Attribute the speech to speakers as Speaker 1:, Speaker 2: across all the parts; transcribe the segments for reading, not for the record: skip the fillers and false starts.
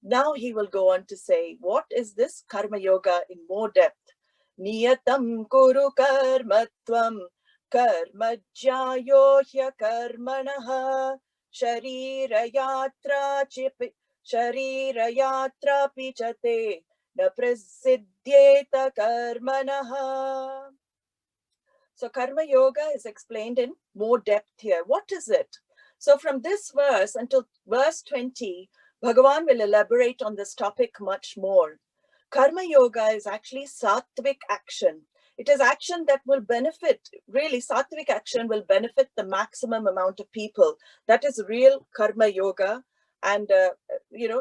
Speaker 1: Now he will go on to say, what is this karma yoga in more depth? Niyatam kuru karmatvam karmajyayo hya karmanaha sharira yatra pichate na prasiddhyeta karmanaha. So karma yoga is explained in more depth here. What is it? So from this verse until verse 20, Bhagavan will elaborate on this topic much more. Karma yoga is actually sattvic action. It is action that will benefit, really sattvic action will benefit the maximum amount of people. That is real karma yoga. And,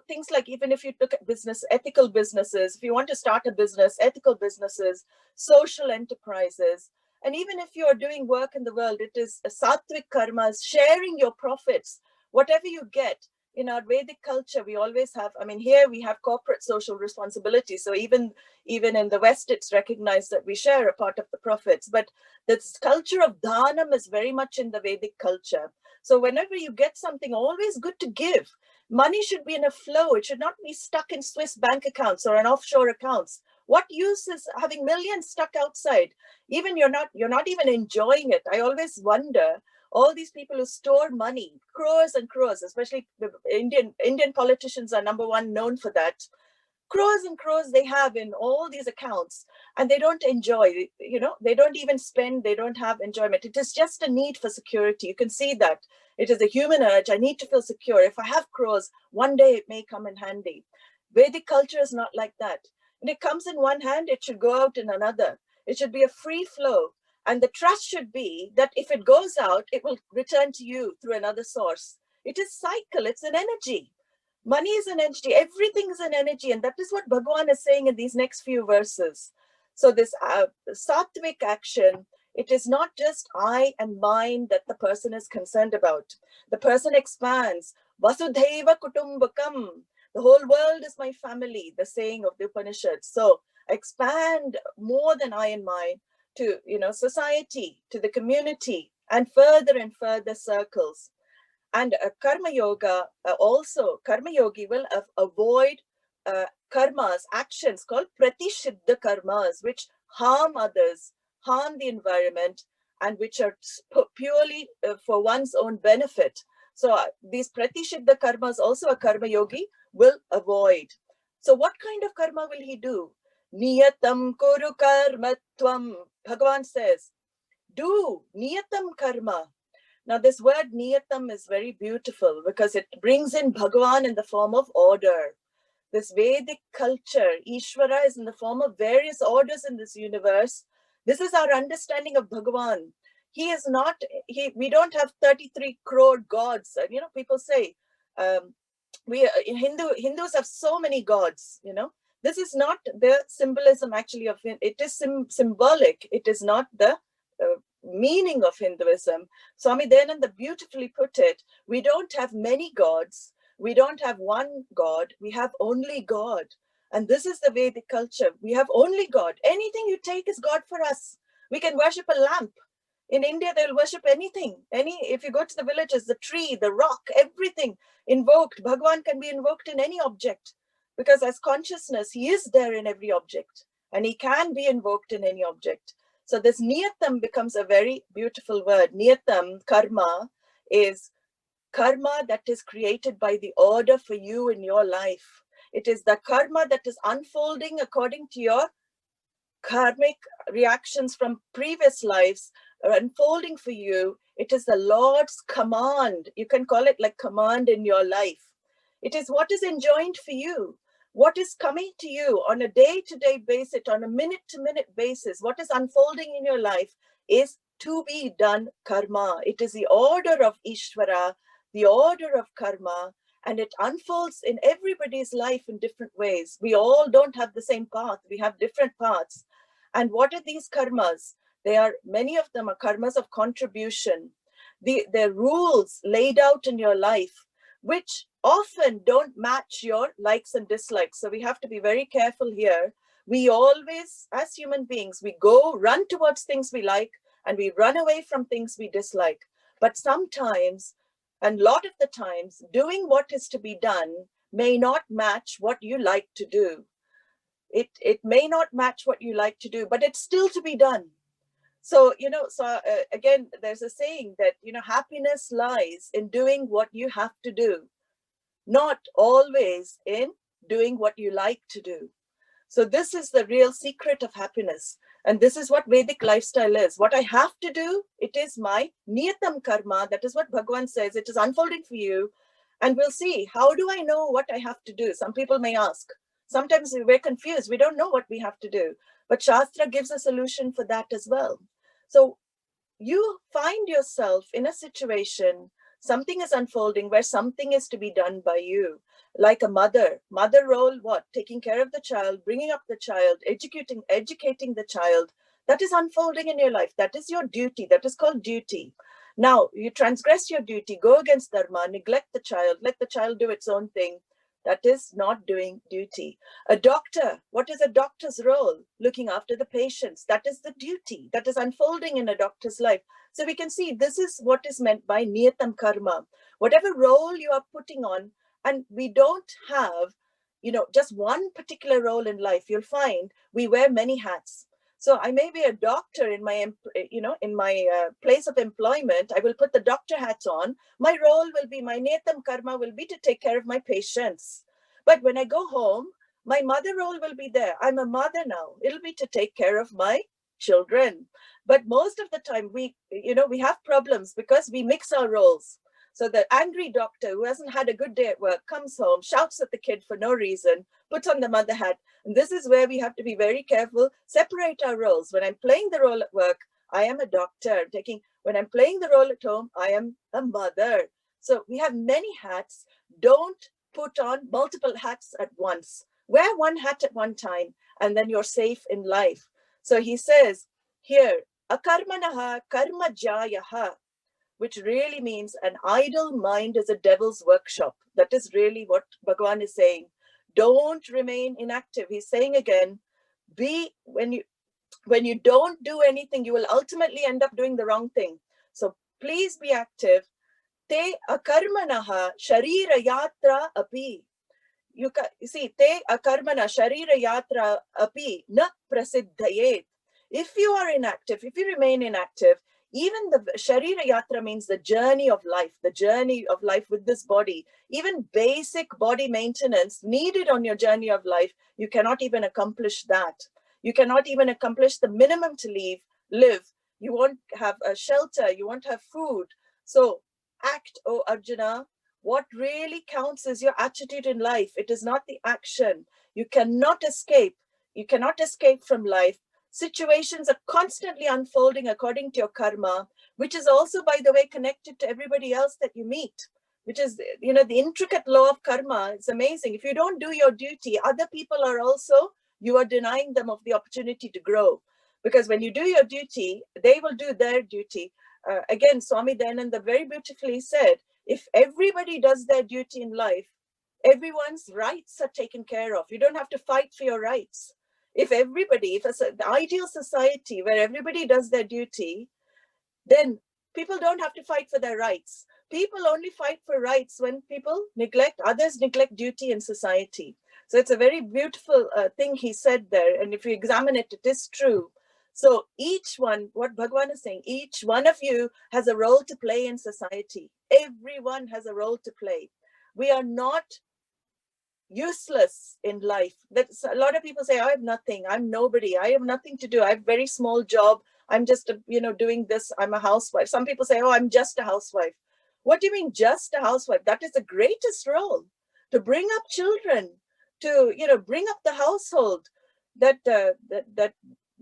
Speaker 1: things like even if you look at business, ethical businesses, if you want to start a business, ethical businesses, social enterprises, and even if you are doing work in the world, it is a sattvic karmas, sharing your profits, whatever you get. In our Vedic culture, we always have, here we have corporate social responsibility. So even in the West, it's recognized that we share a part of the profits. But this culture of dhanam is very much in the Vedic culture. So whenever you get something, always good to give. Money should be in a flow. It should not be stuck in Swiss bank accounts or in offshore accounts. What use is having millions stuck outside? Even you're not even enjoying it. I always wonder, all these people who store money, crores and crores, especially Indian politicians are number one known for that. Crores and crores they have in all these accounts, and they don't enjoy, they don't even spend, they don't have enjoyment. It is just a need for security. You can see that. It is a human urge. I need to feel secure. If I have crores, one day it may come in handy. Vedic culture is not like that. And it comes in one hand, it should go out in another. It should be a free flow. And the trust should be that if it goes out, it will return to you through another source. It is cycle. It's an energy. Money is an energy. Everything is an energy. And that is what Bhagavan is saying in these next few verses. So this sattvic action, it is not just I and mine that the person is concerned about. The person expands. Vasudhaiva kutumbakam. The whole world is my family, the saying of the Upanishads. So expand more than I and mine to society, to the community, and further circles. And karma yoga also, karma yogi will avoid karmas, actions called pratishiddha karmas, which harm others, harm the environment, and which are purely for one's own benefit. So these pratishiddha karmas also a karma yogi will avoid. So what kind of karma will he do? Niyatam kuru karmatvam. Bhagavan says, do niyatam karma. Now this word niyatam is very beautiful because it brings in Bhagavan in the form of order. This Vedic culture, Ishvara is in the form of various orders in this universe. This is our understanding of Bhagavan. He is not, we don't have 33 crore gods. People say, Hindus have so many gods, This is not the symbolism actually of it. It is symbolic. It is not the meaning of Hinduism. Swami Dayananda beautifully put it. We don't have many gods. We don't have one God. We have only God. And this is the Vedic culture. We have only God. Anything you take is God for us. We can worship a lamp. In India, they'll worship anything. If you go to the villages, the tree, the rock, everything invoked. Bhagavan can be invoked in any object because as consciousness, he is there in every object and he can be invoked in any object. So this niyatam becomes a very beautiful word. Niyatam, karma, is karma that is created by the order for you in your life. It is the karma that is unfolding according to your karmic reactions from previous lives unfolding for you. It is the Lord's command. You can call it like command in your life. It is what is enjoined for you. What is coming to you on a day-to-day basis, on a minute-to-minute basis, what is unfolding in your life is to be done karma. It is the order of Ishvara, the order of karma, and it unfolds in everybody's life in different ways. We all don't have the same path. We have different paths. And what are these karmas? Many of them are karmas of contribution. They're rules laid out in your life, which often don't match your likes and dislikes. So we have to be very careful here. We always, as human beings, we run towards things we like and we run away from things we dislike. But sometimes, and a lot of the times, doing what is to be done may not match what you like to do. It may not match what you like to do, but it's still to be done. So, again, there's a saying that, happiness lies in doing what you have to do, not always in doing what you like to do. So this is the real secret of happiness. And this is what Vedic lifestyle is. What I have to do, it is my niyatam karma. That is what Bhagavan says. It is unfolding for you. And we'll see, how do I know what I have to do? Some people may ask. Sometimes we're confused. We don't know what we have to do. But Shastra gives a solution for that as well. So you find yourself in a situation, something is unfolding where something is to be done by you. Like a mother role, what? Taking care of the child, bringing up the child, educating the child. That is unfolding in your life. That is your duty. That is called duty. Now, you transgress your duty, go against dharma, neglect the child, let the child do its own thing. That is not doing duty. A doctor, what is a doctor's role? Looking after the patients. That is the duty that is unfolding in a doctor's life. So we can see this is what is meant by niyatam karma. Whatever role you are putting on, and we don't have, just one particular role in life. You'll find we wear many hats. So I may be a doctor in my, place of employment. I will put the doctor hat on. My role will be, my niyatam karma will be to take care of my patients. But when I go home, my mother role will be there. I'm a mother now. It'll be to take care of my children. But most of the time we have problems because we mix our roles. So the angry doctor who hasn't had a good day at work comes home, shouts at the kid for no reason, puts on the mother hat. And this is where we have to be very careful, separate our roles. When I'm playing the role at work, I am a doctor. When I'm playing the role at home, I am a mother. So we have many hats. Don't put on multiple hats at once. Wear one hat at one time, and then you're safe in life. So he says here, akarmanaha karma jayaha, which really means an idle mind is a devil's workshop. That is really what Bhagavan is saying. Don't remain inactive. He's saying again, when you don't do anything, you will ultimately end up doing the wrong thing. So please be active. Te akarmanaha sharira yatra api. You see, te akarmana sharira yatra api na prasiddhayet. If you are inactive, if you remain inactive, even the Sharira Yatra means the journey of life with this body. Even basic body maintenance needed on your journey of life, you cannot even accomplish that. You cannot even accomplish the minimum to live. You won't have a shelter, you won't have food. So act, O Arjuna. What really counts is your attitude in life. It is not the action. You cannot escape. You cannot escape from life. Situations are constantly unfolding according to your karma, which is also, by the way, connected to everybody else that you meet, which is, the intricate law of karma. It's amazing. If you don't do your duty, other people are also, you are denying them of the opportunity to grow. Because when you do your duty, they will do their duty. Again, Swami Dayananda very beautifully said, if everybody does their duty in life, everyone's rights are taken care of. You don't have to fight for your rights. If the ideal society where everybody does their duty, then people don't have to fight for their rights. People only fight for rights when others neglect duty in society. So it's a very beautiful thing he said there. And if you examine it, it is true. So what Bhagavan is saying, each one of you has a role to play in society. Everyone has a role to play. We are not useless in life. That's a lot of people say, I have nothing, I'm nobody, I have nothing to do, I have a very small job, I'm just doing this, I'm a housewife. Some people say, oh, I'm just a housewife. What do you mean just a housewife? That is the greatest role, to bring up children, to bring up the household. That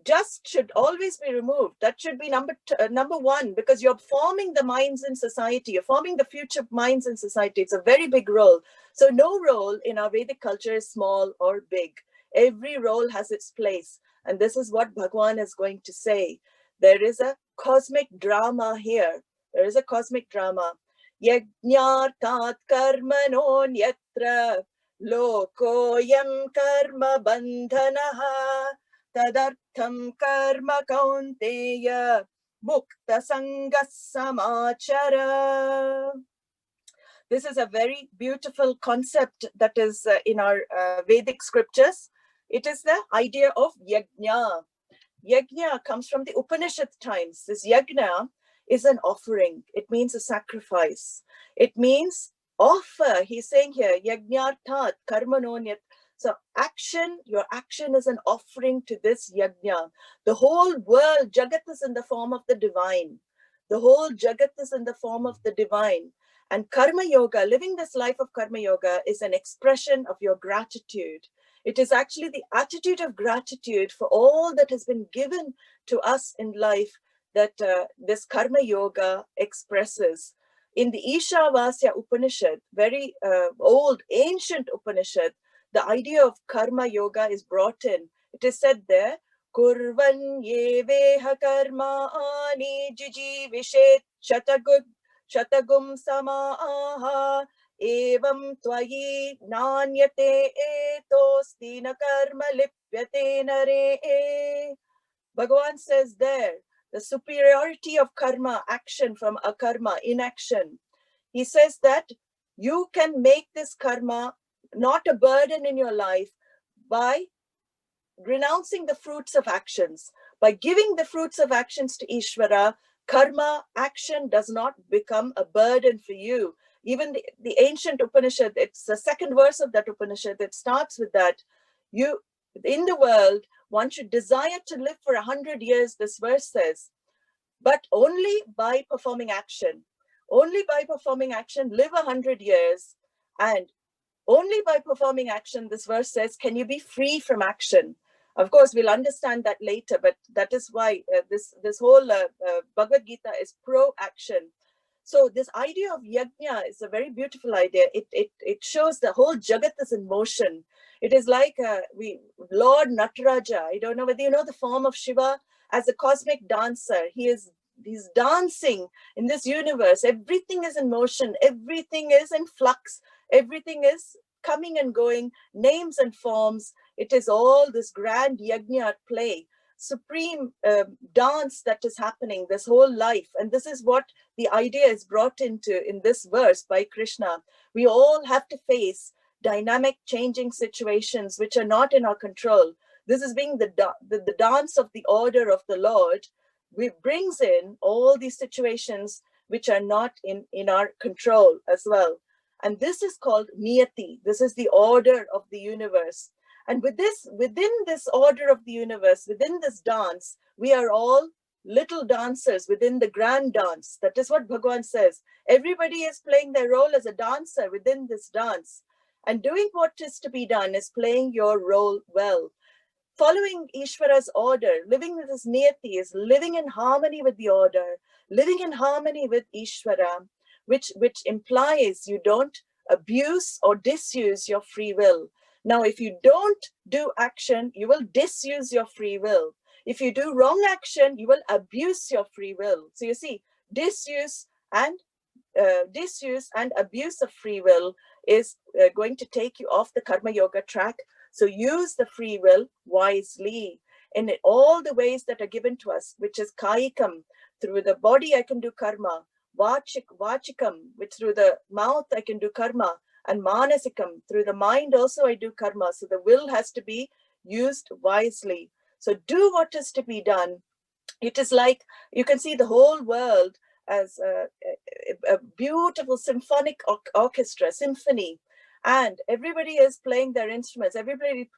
Speaker 1: just should always be removed. That should be number one, because you're forming the minds in society. You're forming the future minds in society. It's a very big role. So no role in our Vedic culture is small or big. Every role has its place. And this is what Bhagavan is going to say. There is a cosmic drama here. There is a cosmic drama. Yajñartat karmano nyatra lokoyam karma bandhanaha tadartham karma kaunteya mukta sangas samachara. This is a very beautiful concept that is in our Vedic scriptures. It is the idea of Yajña. Yajña comes from the Upanishad times. This Yajña is an offering. It means a sacrifice. It means offer. He's saying here, Yajñarthat karmanonyat. So action, your action is an offering to this Yajña. The whole world, Jagat is in the form of the divine. The whole Jagat is in the form of the divine. And Karma Yoga, living this life of Karma Yoga, is an expression of your gratitude. It is actually the attitude of gratitude for all that has been given to us in life that this Karma Yoga expresses. In the Ishavasya Upanishad, very old, ancient Upanishad, the idea of Karma Yoga is brought in. It is said there, Kurvan yeveha karma ani jiji vishet shatagum samaaha evam tvayi nanyate etosti na karma lipyate nare. Bhagavan says there, the superiority of karma, action from akarma, inaction. He says that you can make this karma not a burden in your life by renouncing the fruits of actions. By giving the fruits of actions to Ishvara, karma, action does not become a burden for you. Even the ancient Upanishad, it's the second verse of that Upanishad, it starts with that. You, in the world, one should desire to live for 100 years, this verse says, but only by performing action. Only by performing action, live 100 years, and only by performing action, this verse says, can you be free from action. Of course, we'll understand that later, but that is why this whole Bhagavad Gita is pro-action. So this idea of Yajña is a very beautiful idea. It shows the whole Jagat is in motion. It is like Lord Nataraja. I don't know whether you know the form of Shiva as a cosmic dancer. He's dancing in this universe. Everything is in motion. Everything is in flux. Everything is coming and going, names and forms. It is all this grand Yajña at play, supreme dance that is happening, this whole life. And this is what the idea is brought into in this verse by Krishna. We all have to face dynamic, changing situations which are not in our control. This is being the dance of the order of the Lord. We brings in all these situations which are not in our control as well. And this is called niyati. This is the order of the universe. And within this order of the universe, within this dance, we are all little dancers within the grand dance. That is what Bhagavan says. Everybody is playing their role as a dancer within this dance. And doing what is to be done is playing your role well. Following Ishvara's order, living with this niyati is living in harmony with the order, living in harmony with Ishvara, which implies you don't abuse or disuse your free will. Now, if you don't do action, you will disuse your free will. If you do wrong action, you will abuse your free will. So you see, disuse and abuse of free will is going to take you off the Karma Yoga track. So use the free will wisely in all the ways that are given to us, which is kayikam. Through the body, I can do karma. Vachikam, which through the mouth, I can do karma. And manasikam, through the mind also I do karma. So the will has to be used wisely. So do what is to be done. It is like, you can see the whole world as a beautiful symphonic orchestra, symphony. And everybody is playing their instruments. Everybody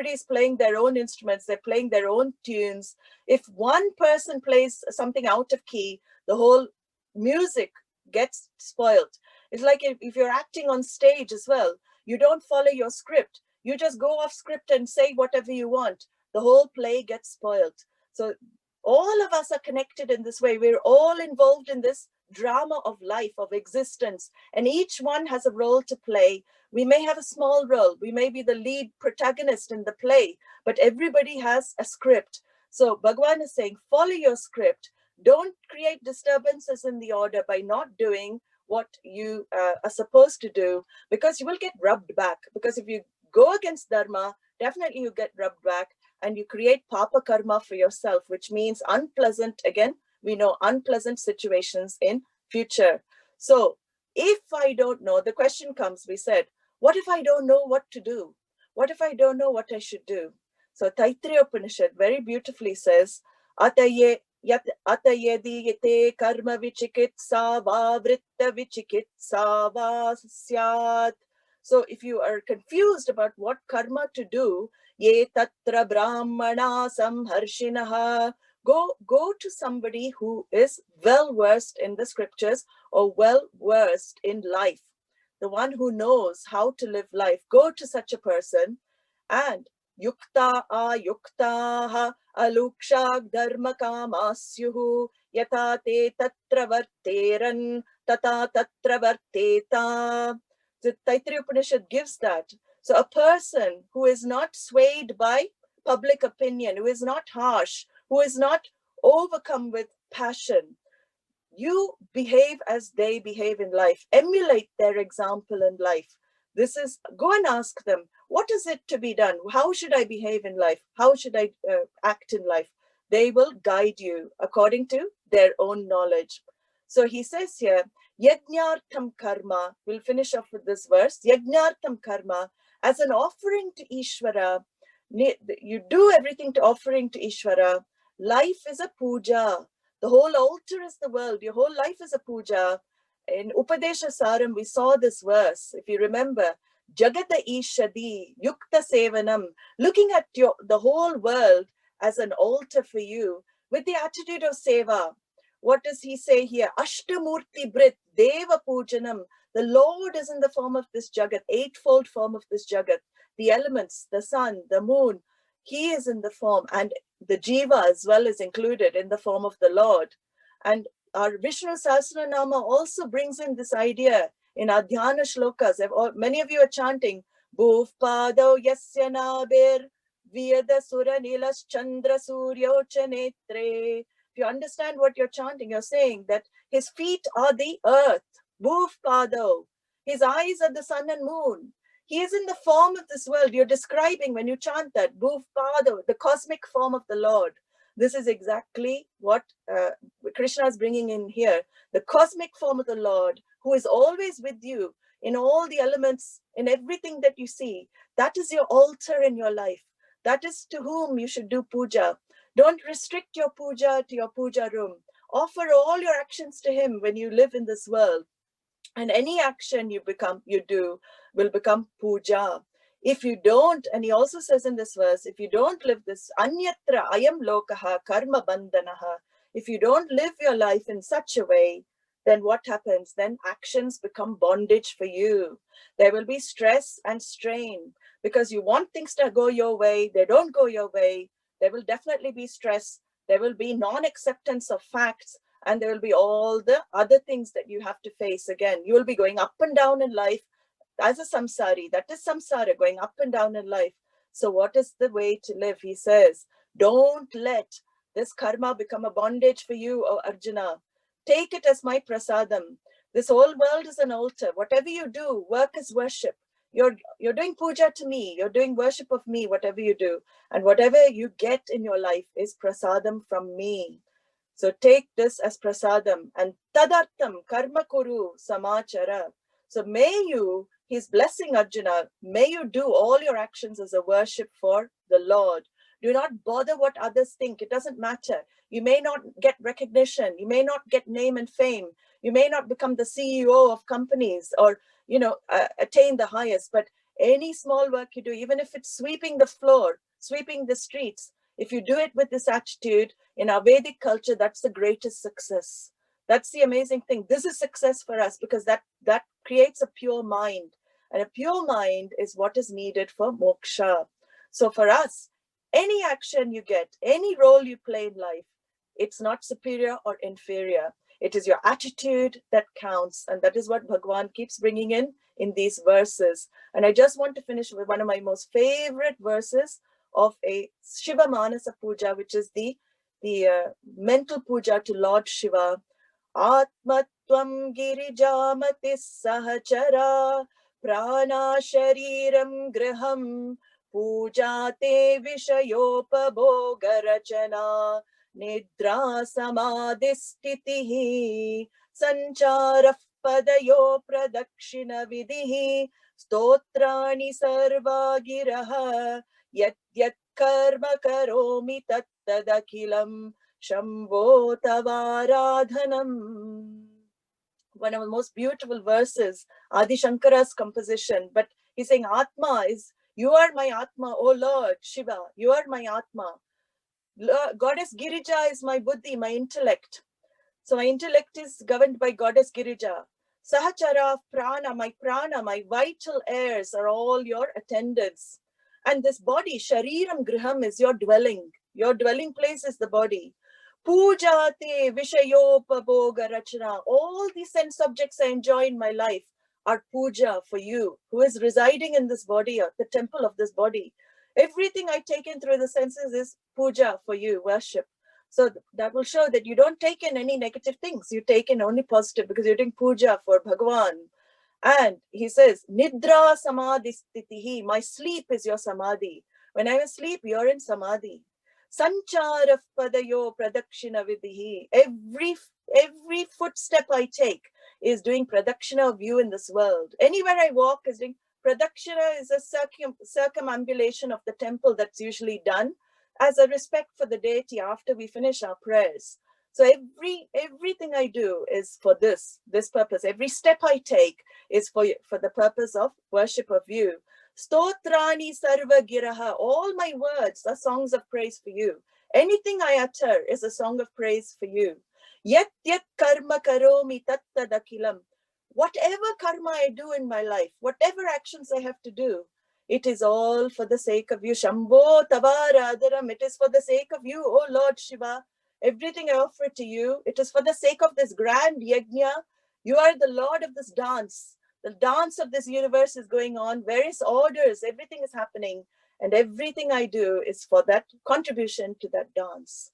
Speaker 1: is playing their own instruments. They're playing their own tunes. If one person plays something out of key, the whole music gets spoiled. It's like if you're acting on stage as well, you don't follow your script. You just go off script and say whatever you want. The whole play gets spoiled. So all of us are connected in this way. We're all involved in this drama of life, of existence, and each one has a role to play. We may have a small role. We may be the lead protagonist in the play, but everybody has a script. So Bhagavan is saying, follow your script. Don't create disturbances in the order by not doing what you are supposed to do, because you will get rubbed back. Because if you go against dharma, definitely you get rubbed back and you create papa karma for yourself, which means unpleasant, again, we know unpleasant situations in future. So If I don't know, the question comes, we said, what if I don't know what to do? What if I don't know what I should do? So Taittiriya Upanishad very beautifully says, Ataye Atayadi yate karma vichikitsa va vritta vichikitsa va syat. So if you are confused about what karma to do, ye tatra brahmana samharshinaha, go to somebody who is well versed in the scriptures or well versed in life, the one who knows how to live life. Go to such a person. And yukta ayuktaha alukshag dharma kamasyuhu yata te tatra varteran tata tatra varteta. The Taittiriya Upanishad gives that. So a person who is not swayed by public opinion, who is not harsh, who is not overcome with passion, you behave as they behave in life. Emulate their example in life. This is, go and ask them, what is it to be done? How should I behave in life? How should I act in life? They will guide you according to their own knowledge. So he says here, Yajñartham karma, we'll finish off with this verse, Yajñartham karma, as an offering to Ishvara. You do everything to offering to Ishvara. Life is a puja. The whole altar is the world. Your whole life is a puja. In Upadesha Saram, we saw this verse. If you remember, Jagata Ishadi, Yukta Sevanam, looking at the whole world as an altar for you with the attitude of seva. What does he say here? Ashtamurti Brit, Deva Pujanam. The Lord is in the form of this Jagat, eightfold form of this Jagat. The elements, the sun, the moon, he is in the form, and the Jiva as well is included in the form of the Lord. And our Vishnu Sahasranama also brings in this idea in our Dhyana shlokas. Many of you are chanting, Bhuv Pado Yasya Nabir Vyada Sura Nilas Chandra Suryo Chanetre. If you understand what you're chanting, you're saying that his feet are the earth, Bhuv Pado. His eyes are the sun and moon. He is in the form of this world. You're describing when you chant that, Bhuv Pado, the cosmic form of the Lord. This is exactly what Krishna is bringing in here. The cosmic form of the Lord, who is always with you in all the elements, in everything that you see. That is your altar in your life. That is to whom you should do puja. Don't restrict your puja to your puja room. Offer all your actions to him when you live in this world. And any action you do will become puja. If you don't, and he also says in this verse, if you don't live this, anyatra ayam lokaha karma bandhanaha, if you don't live your life in such a way, then what happens? Then actions become bondage for you. There will be stress and strain because you want things to go your way. They don't go your way. There will definitely be stress. There will be non-acceptance of facts. And there will be all the other things that you have to face again. You will be going up and down in life as a samsari. That is samsara, going up and down in life. So what is the way to live? He says, don't let this karma become a bondage for you, O Arjuna. Take it as my prasadam. This whole world is an altar. Whatever you do, work as worship. You're doing puja to me. You're doing worship of me, whatever you do. And whatever you get in your life is prasadam from me. So take this as prasadam and tadartam karma kuru samachara. So may you, he's blessing Arjuna, may you do all your actions as a worship for the Lord. Do not bother what others think. It doesn't matter. You may not get recognition. You may not get name and fame. You may not become the CEO of companies or, attain the highest. But any small work you do, even if it's sweeping the floor, sweeping the streets, if you do it with this attitude, in our Vedic culture, that's the greatest success. That's the amazing thing. This is success for us because that creates a pure mind. And a pure mind is what is needed for moksha. So for us, any action you get, any role you play in life, it's not superior or inferior. It is your attitude that counts. And that is what Bhagavan keeps bringing in these verses. And I just want to finish with one of my most favorite verses of a Shiva Manasa Puja, which is the mental puja to Lord Shiva. Atmatvam girijamati sahachara prana shariram griham pujate vishayopabogarachana nidra samadhistitihi sanchara padayo pradakshina vidhi stotrani sarva giraha yat yat karma karomi tat tadakilam shambho tavaradhanam. One of the most beautiful verses, Adi Shankara's composition. But he's saying, Atma is, you are my Atma, O Lord Shiva, you are my Atma. Goddess Girija is my buddhi, my intellect. So my intellect is governed by Goddess Girija. Sahachara, prana, my vital airs are all your attendants. And this body, Shariram Griham, is your dwelling. Your dwelling place is the body. Pujate Vishayopabhoga Rachana. All these sense objects I enjoy in my life are puja for you, who is residing in this body, or the temple of this body. Everything I take in through the senses is puja for you, worship. So that will show that you don't take in any negative things. You take in only positive because you're doing puja for Bhagavan. And he says, Nidra Samadhi Stitihi. My sleep is your Samadhi. When I'm asleep, you're in Samadhi. Sanchara Padayo Pradakshina Vidhi. Every footstep I take is doing Pradakshina of you in this world. Anywhere I walk is doing Pradakshina is a circumambulation of the temple that's usually done as a respect for the deity after we finish our prayers. So everything I do is for this purpose. Every step I take is for the purpose of worship of you. Stotrani sarva giraha. All my words are songs of praise for you. Anything I utter is a song of praise for you. Yat yat karma karomi tat tadakilam. Whatever karma I do in my life, whatever actions I have to do, it is all for the sake of you. Shambho Tavaradaram. It is for the sake of you, O Lord Shiva. Everything I offer to you, it is for the sake of this grand Yajña. You are the Lord of this dance. The dance of this universe is going on. Various orders, everything is happening. And everything I do is for that contribution to that dance.